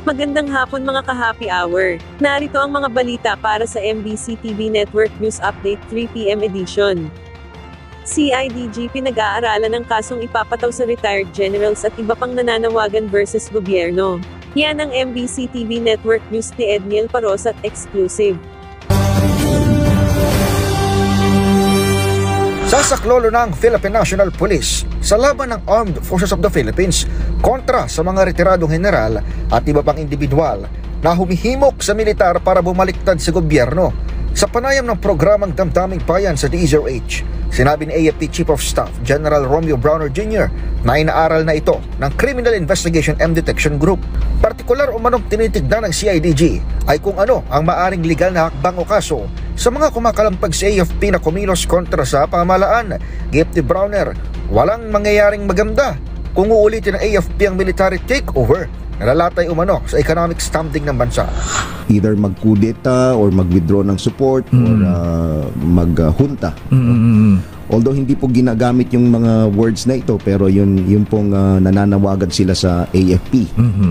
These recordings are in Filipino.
Magandang hapon mga ka-happy hour. Narito ang mga balita para sa MBC TV Network News Update 3 PM edition. CIDG pinag-aaralan ng kasong ipapataw sa retired generals at iba pang nananawagan versus gobyerno. Yan ang MBC TV Network News ni Edniel Parosat exclusive. Sasaklolo ng Philippine National Police sa laban ng Armed Forces of the Philippines kontra sa mga retiradong general at iba pang individual na humihimok sa militar para bumaliktad sa gobyerno. Sa panayam ng programang Damdaming Bayan sa DZRH, sinabi ni AFP Chief of Staff General Romeo Browner Jr. na inaaral na ito ng Criminal Investigation and Detection Group. Partikular umanong tinitignan ng CIDG ay kung ano ang maaring legal na hakbang o kaso sa mga kumakalampag sa AFP na kumilos kontra sa pamahalaan. Gift ni Browner, walang mangyayaring maganda kung uulitin ng AFP ang military takeover na lalatay umano sa economic standing ng bansa. Either magkudeta or mag-withdraw ng support or maghunta. Although hindi po ginagamit yung mga words na ito, pero yun pong nananawagan sila sa AFP,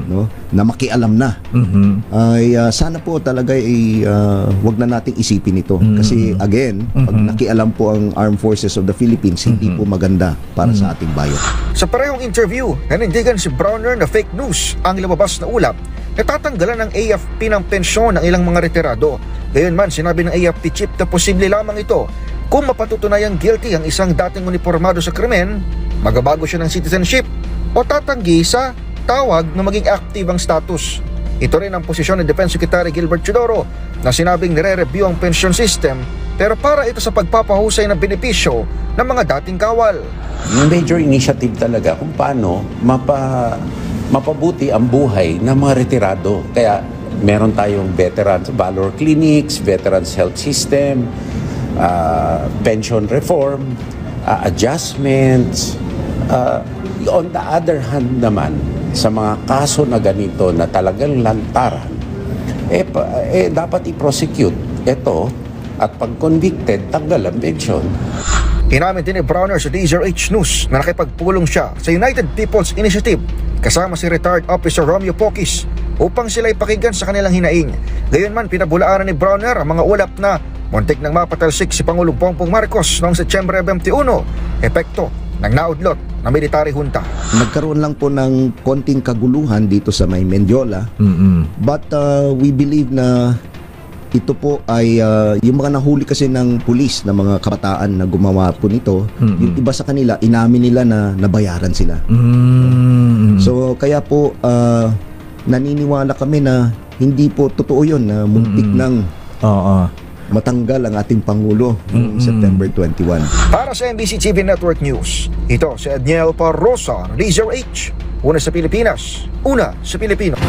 no, na makialam na. Ay sana po talaga ay wag na nating isipin ito kasi again, pag nakialam po ang Armed Forces of the Philippines, hindi po maganda para sa ating bayan. Sa parehong interview, nanindigan si Browner na fake news ang lumabas na ulap na tatanggalan ng AFP ng pensyon ng ilang mga retirado. Gayunman, sinabi ng AFP chief na posible lamang ito kung mapatutunayang guilty ang isang dating uniformado sa krimen, magabago siya ng citizenship, o tatanggi sa tawag na maging active ang status. Ito rin ang posisyon ni Defense Secretary Gilbert Chodoro na sinabing nire-review ang pension system pero para ito sa pagpapahusay ng benepisyo ng mga dating kawal. Major initiative talaga kung paano mapabuti ang buhay ng mga retirado. Kaya meron tayong Veterans Valor Clinics, Veterans Health System, pension reform, adjustments. On the other hand naman, sa mga kaso na ganito na talagang lantaran, dapat i-prosecute ito at pag convicted, tanggal ang pension. Inamin din ni Browner sa DZRH News na nakipagpulong siya sa United People's Initiative kasama si retired Officer Romeo Pokis upang sila ipakinggan sa kanilang hinaing. Gayunman, pinabulaanan ni Browner ang mga ulap na muntik nang mapatalsik si Pangulong Bongbong Marcos noong Setyembre 21, epekto ng naudlot na military junta. Nagkaroon lang po ng konting kaguluhan dito sa may Mendiola, but we believe na ito po ay yung mga nahuli kasi ng pulis na mga kabataan na gumawa po nito, yung iba sa kanila, inamin nila na nabayaran sila. So kaya po naniniwala kami na hindi po totoo yun na muntik ng matanggal ang ating Pangulo noong September 21. Para sa MBC TV Network News, ito si Edniel Parosat, DZRH. Una sa Pilipinas, una sa Pilipino.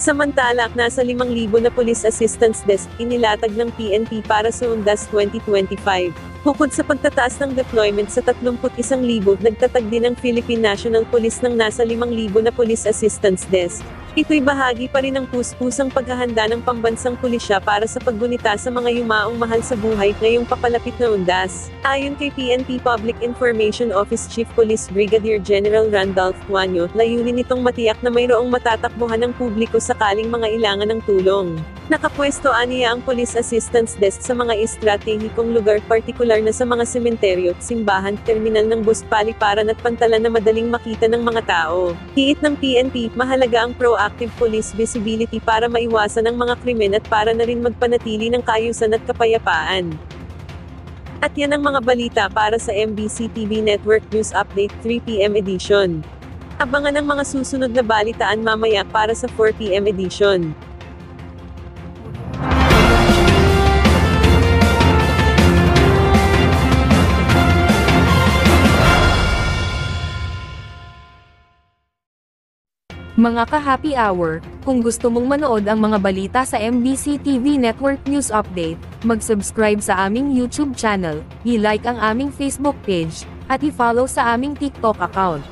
Samantala, nasa 5,000 na Police Assistance Desk inilatag ng PNP para sa UNDAS 2025. Bukod sa pagtataas ng deployment sa 31,000, nagtatag din ang Philippine National Police ng nasa 5,000 na Police Assistance Desk. Ito'y bahagi pa rin ng puspusang paghahanda ng pambansang pulisya para sa paggunita sa mga yumaong mahal sa buhay ngayong papalapit na UNDAS. Ayon kay PNP Public Information Office Chief Police Brigadier General Randolph Tuanyo, layunin nitong matiyak na mayroong matatakbuhan ng publiko sakaling mga ilangan ng tulong. Nakapwesto aniya ang Police Assistance Desk sa mga estratehikong lugar, partikular na sa mga sementeryo, simbahan, terminal ng bus, paliparan at pantalan na madaling makita ng mga tao. Hiit ng PNP, mahalaga ang proactive police visibility para maiwasan ang mga krimen at para na rin magpanatili ng kaayusan at kapayapaan. At yan ang mga balita para sa MBC TV Network News Update 3 PM edition. Abangan ang mga susunod na balitaan mamaya para sa 4 PM edition. Mga ka-happy hour, kung gusto mong manood ang mga balita sa MBC TV Network News Update, mag-subscribe sa aming YouTube channel, i-like ang aming Facebook page, at i-follow sa aming TikTok account.